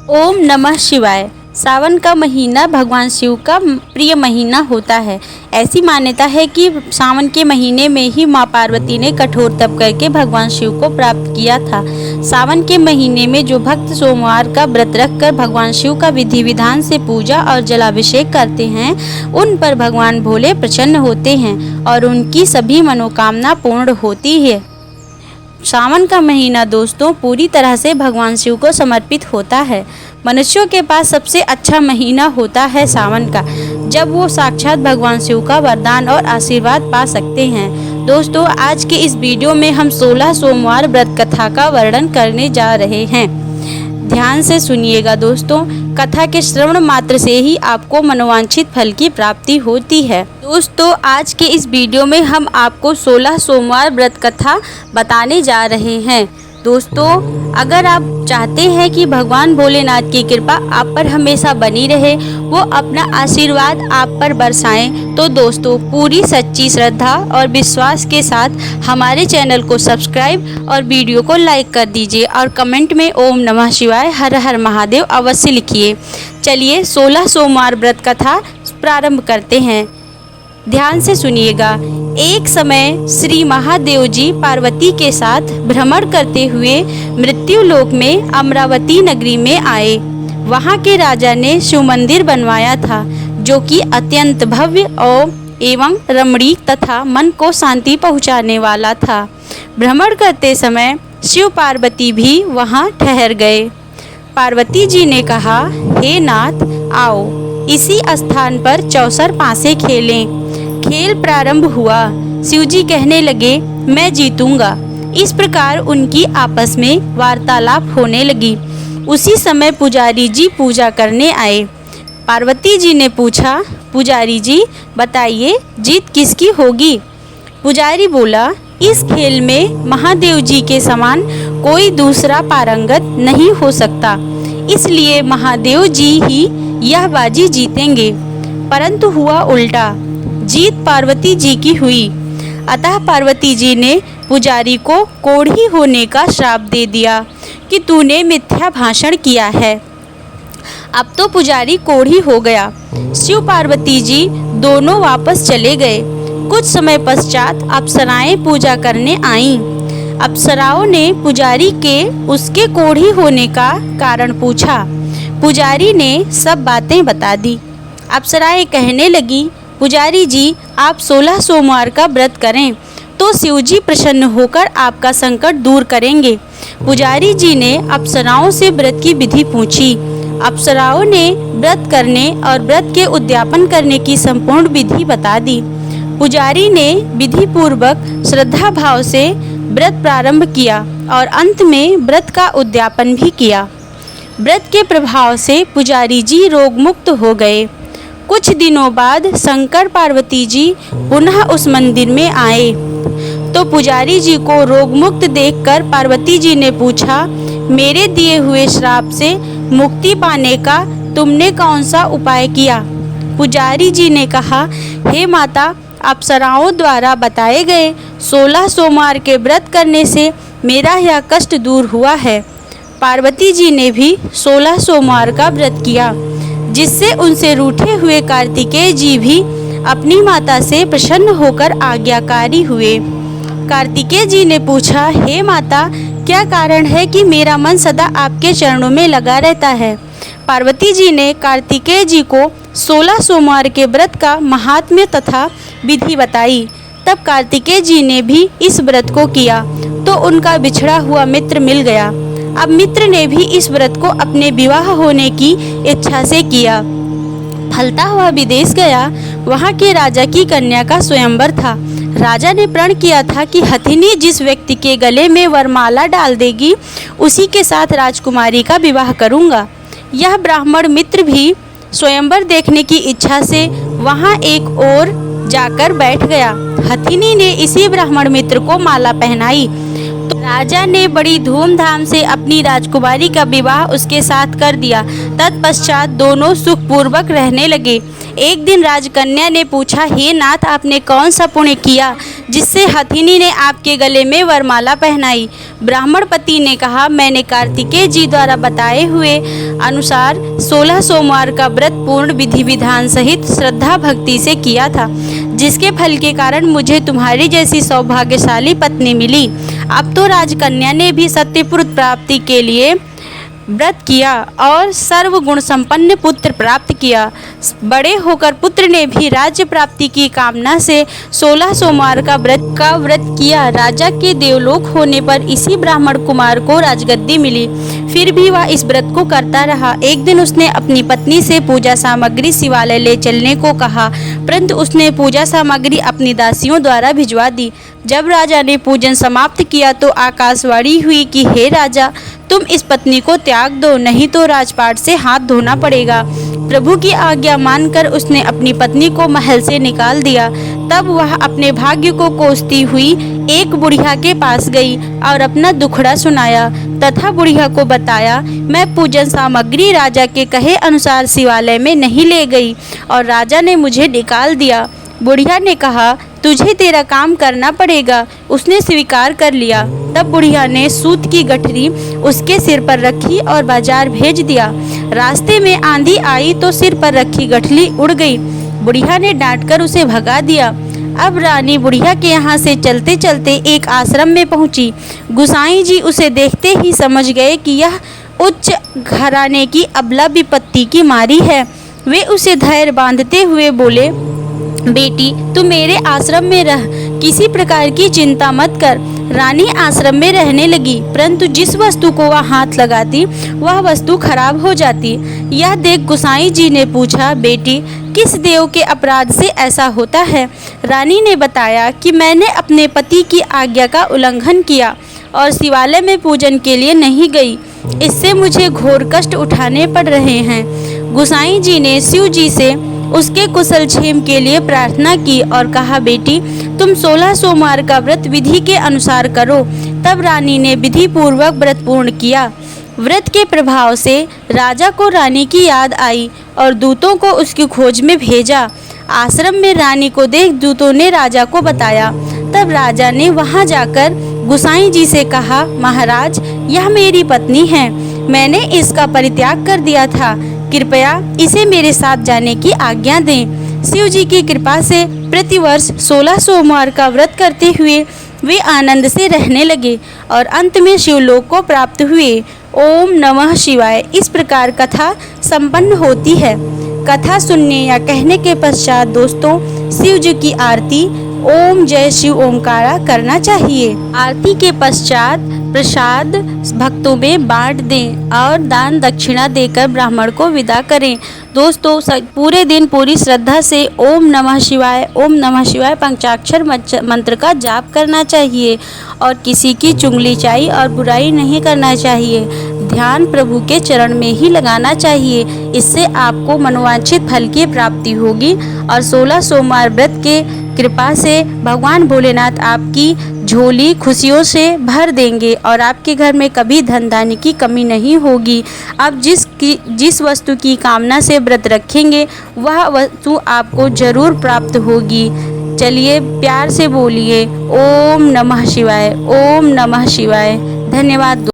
ओम नमः शिवाय। सावन का महीना भगवान शिव का प्रिय महीना होता है। ऐसी मान्यता है कि सावन के महीने में ही मां पार्वती ने कठोर तप करके भगवान शिव को प्राप्त किया था। सावन के महीने में जो भक्त सोमवार का व्रत रखकर भगवान शिव का विधि विधान से पूजा और जलाभिषेक करते हैं, उन पर भगवान भोले प्रसन्न होते हैं और उनकी सभी मनोकामना पूर्ण होती है। सावन का महीना दोस्तों पूरी तरह से भगवान शिव को समर्पित होता है। मनुष्यों के पास सबसे अच्छा महीना होता है सावन का, जब वो साक्षात भगवान शिव का वरदान और आशीर्वाद पा सकते हैं। दोस्तों, आज के इस वीडियो में हम 16 सोमवार व्रत कथा का वर्णन करने जा रहे हैं। ध्यान से सुनिएगा दोस्तों, कथा के श्रवण मात्र से ही आपको मनोवांछित फल की प्राप्ति होती है। दोस्तों, आज के इस वीडियो में हम आपको 16 सोमवार व्रत कथा बताने जा रहे हैं। दोस्तों, अगर आप चाहते हैं कि भगवान भोलेनाथ की कृपा आप पर हमेशा बनी रहे, वो अपना आशीर्वाद आप पर बरसाएं, तो दोस्तों पूरी सच्ची श्रद्धा और विश्वास के साथ हमारे चैनल को सब्सक्राइब और वीडियो को लाइक कर दीजिए और कमेंट में ओम नमः शिवाय हर हर महादेव अवश्य लिखिए। चलिए 16 सोमवार व्रत कथा प्रारंभ करते हैं। ध्यान से सुनिएगा। एक समय श्री महादेव जी पार्वती के साथ भ्रमण करते हुए मृत्यु लोक में अमरावती नगरी में आए। वहां के राजा ने शिव मंदिर बनवाया था, जो कि अत्यंत भव्य और एवं रमणीक तथा मन को शांति पहुंचाने वाला था। भ्रमण करते समय शिव पार्वती भी वहां ठहर गए। पार्वती जी ने कहा, हे नाथ, आओ इसी स्थान पर 64 पासे खेलें। खेल प्रारंभ हुआ। शिवजी कहने लगे, मैं जीतूंगा। इस प्रकार उनकी आपस में वार्तालाप होने लगी। उसी समय पुजारी जी पूजा करने आए। पार्वती जी ने पूछा, पुजारी जी बताइए जीत किसकी होगी? पुजारी बोला, इस खेल में महादेव जी के समान कोई दूसरा पारंगत नहीं हो सकता, इसलिए महादेव जी ही यह बाजी जीतेंगे। परंतु हुआ उल्टा, जीत पार्वती जी की हुई। अतः पार्वती जी ने पुजारी को कोढ़ी होने का श्राप दे दिया कि तूने मिथ्या भाषण किया है। अब तो पुजारी कोढ़ी हो गया। शिव पार्वती जी दोनों वापस चले गए। कुछ समय पश्चात अप्सराएं पूजा करने आईं। अप्सराओं ने पुजारी के उसके कोढ़ी होने का कारण पूछा। पुजारी ने सब बातें बता दी। अप्सराएं कहने लगी, पुजारी जी आप 16 सोमवार का व्रत करें तो शिवजी प्रसन्न होकर आपका संकट दूर करेंगे। पुजारी जी ने अप्सराओं से व्रत की विधि पूछी। अप्सराओं ने व्रत करने और व्रत के उद्यापन करने की संपूर्ण विधि बता दी। पुजारी ने विधि पूर्वक श्रद्धा भाव से व्रत प्रारंभ किया और अंत में व्रत का उद्यापन भी किया। व्रत के प्रभाव से पुजारी जी रोग मुक्त हो गए। कुछ दिनों बाद शंकर पार्वती जी पुनः उस मंदिर में आए तो पुजारी जी को रोग मुक्त देखकर पार्वती जी ने पूछा, मेरे दिए हुए श्राप से मुक्ति पाने का तुमने कौन सा उपाय किया? पुजारी जी ने कहा, हे माता, अप्सराओं द्वारा बताए गए 16 सोमवार के व्रत करने से मेरा यह कष्ट दूर हुआ है। पार्वती जी ने भी 16 सोमवार का व्रत किया, जिससे उनसे रूठे हुए कार्तिकेय जी भी अपनी माता से प्रसन्न होकर आज्ञाकारी हुए। कार्तिकेय जी ने पूछा, हे माता, क्या कारण है कि मेरा मन सदा आपके चरणों में लगा रहता है? पार्वती जी ने कार्तिकेय जी को 16 सोमवार के व्रत का महात्म्य तथा विधि बताई। तब कार्तिकेय जी ने भी इस व्रत को किया तो उनका बिछड़ा हुआ मित्र मिल गया। अब मित्र ने भी इस व्रत को अपने विवाह होने की इच्छा से किया। फलता हुआ विदेश गया। वहाँ के राजा की कन्या का स्वयंवर था। राजा ने प्रण किया था कि हथिनी जिस व्यक्ति के गले में वरमाला डाल देगी, उसी के साथ राजकुमारी का विवाह करूँगा। यह ब्राह्मण मित्र भी स्वयंवर देखने की इच्छा से वहाँ एक ओर जाकर बैठ गया। हथिनी ने इसी ब्राह्मण मित्र को माला पहनाई तो राजा ने बड़ी धूमधाम से अपनी राजकुमारी का विवाह उसके साथ कर दिया। तत्पश्चात दोनों सुखपूर्वक रहने लगे। एक दिन राजकन्या ने पूछा, हे नाथ, आपने कौन सा पुण्य किया जिससे हथिनी ने आपके गले में वरमाला पहनाई। ब्राह्मण पति ने कहा, मैंने कार्तिकेय जी द्वारा बताए हुए अनुसार 16 सोमवार का व्रत पूर्ण विधि विधान सहित श्रद्धा भक्ति से किया था, जिसके फल के कारण मुझे तुम्हारी जैसी सौभाग्यशाली पत्नी मिली। अब तो राजकन्या ने भी सत्यपुत्र प्राप्ति के लिए व्रत किया और सर्वगुण संपन्न पुत्र प्राप्त किया। बड़े होकर पुत्र ने भी राज्य प्राप्ति की कामना से 16 सोमवार का व्रत किया। राजा के देवलोक होने पर इसी ब्राह्मण कुमार को राजगद्दी मिली। फिर भी वह इस व्रत को करता रहा। एक दिन उसने अपनी पत्नी से पूजा सामग्री शिवालय ले चलने को कहा, परंतु उसने पूजा सामग्री अपनी दासियों द्वारा भिजवा दी। जब राजा ने पूजन समाप्त किया तो आकाशवाणी हुई कि हे राजा, तुम इस पत्नी को त्याग दो, नहीं तो राजपाट से हाथ धोना पड़ेगा। प्रभु की आज्ञा मानकर उसने अपनी पत्नी को महल से निकाल दिया। तब वह अपने भाग्य को कोसती हुई एक बुढ़िया के पास गई और अपना दुखड़ा सुनाया तथा बुढ़िया को बताया, मैं पूजन सामग्री राजा के कहे अनुसार शिवालय में नहीं ले गई और राजा ने मुझे निकाल दिया। बुढ़िया ने कहा, तुझे तेरा काम करना पड़ेगा। उसने स्वीकार कर लिया। तब बुढ़िया ने सूत की गठरी उसके सिर पर रखी और बाजार भेज दिया। रास्ते में आंधी आई तो सिर पर रखी गठरी उड़ गई। बुढ़िया ने डांटकर उसे भगा दिया। अब रानी बुढ़िया के यहाँ से चलते चलते एक आश्रम में पहुंची। गुसाई जी उसे देखते ही समझ गए कि यह उच्च घराने की अबला विपत्ति की मारी है। वे उसे धैर्य बांधते हुए बोले, बेटी, तू मेरे आश्रम में रह, किसी प्रकार की चिंता मत कर। रानी आश्रम में रहने लगी, परंतु जिस वस्तु को वह हाथ लगाती वह वस्तु खराब हो जाती। यह देख गुसाई जी ने पूछा, बेटी, किस देव के अपराध से ऐसा होता है? रानी ने बताया कि मैंने अपने पति की आज्ञा का उल्लंघन किया और शिवालय में पूजन के लिए नहीं गई। इससे मुझे घोर कष्ट उठाने पड़ रहे हैं। गुसाई जी ने शिव जी से उसके कुशल क्षेम के लिए प्रार्थना की और कहा, बेटी, तुम 16 सोमवार का व्रत विधि के अनुसार करो। तब रानी ने विधि पूर्वक व्रत पूर्ण किया। व्रत के प्रभाव से राजा को रानी की याद आई और दूतों को उसकी खोज में भेजा। आश्रम में रानी को देख दूतों ने राजा को बताया। तब राजा ने वहां जाकर गुसाई जी से कहा, महाराज, यह मेरी पत्नी है, मैंने इसका परित्याग कर दिया था, कृपया इसे मेरे साथ जाने की आज्ञा दें। शिव जी की कृपा से प्रतिवर्ष 16 सोमवार का व्रत करते हुए वे आनंद से रहने लगे और अंत में शिवलोक को प्राप्त हुए। ओम नमः शिवाय। इस प्रकार कथा संपन्न होती है। कथा सुनने या कहने के पश्चात दोस्तों शिव जी की आरती ओम जय शिव ओमकारा करना चाहिए। आरती के पश्चात प्रसाद भक्तों में बांट दें और दान दक्षिणा देकर ब्राह्मण को विदा करें। दोस्तों पूरे दिन पूरी श्रद्धा से ओम नमः शिवाय पंचाक्षर मंत्र का जाप करना चाहिए और किसी की चुगलीचाई और बुराई नहीं करना चाहिए। ध्यान प्रभु के चरण में ही लगाना चाहिए। इससे आपको मनोवांछित फल की प्राप्ति होगी और 16 सोमवार व्रत के कृपा से भगवान भोलेनाथ आपकी झोली खुशियों से भर देंगे और आपके घर में कभी धन धान्य की कमी नहीं होगी। आप जिस वस्तु की कामना से व्रत रखेंगे वह वस्तु आपको जरूर प्राप्त होगी। चलिए प्यार से बोलिए ओम नमः शिवाय। ओम नमः शिवाय। धन्यवाद।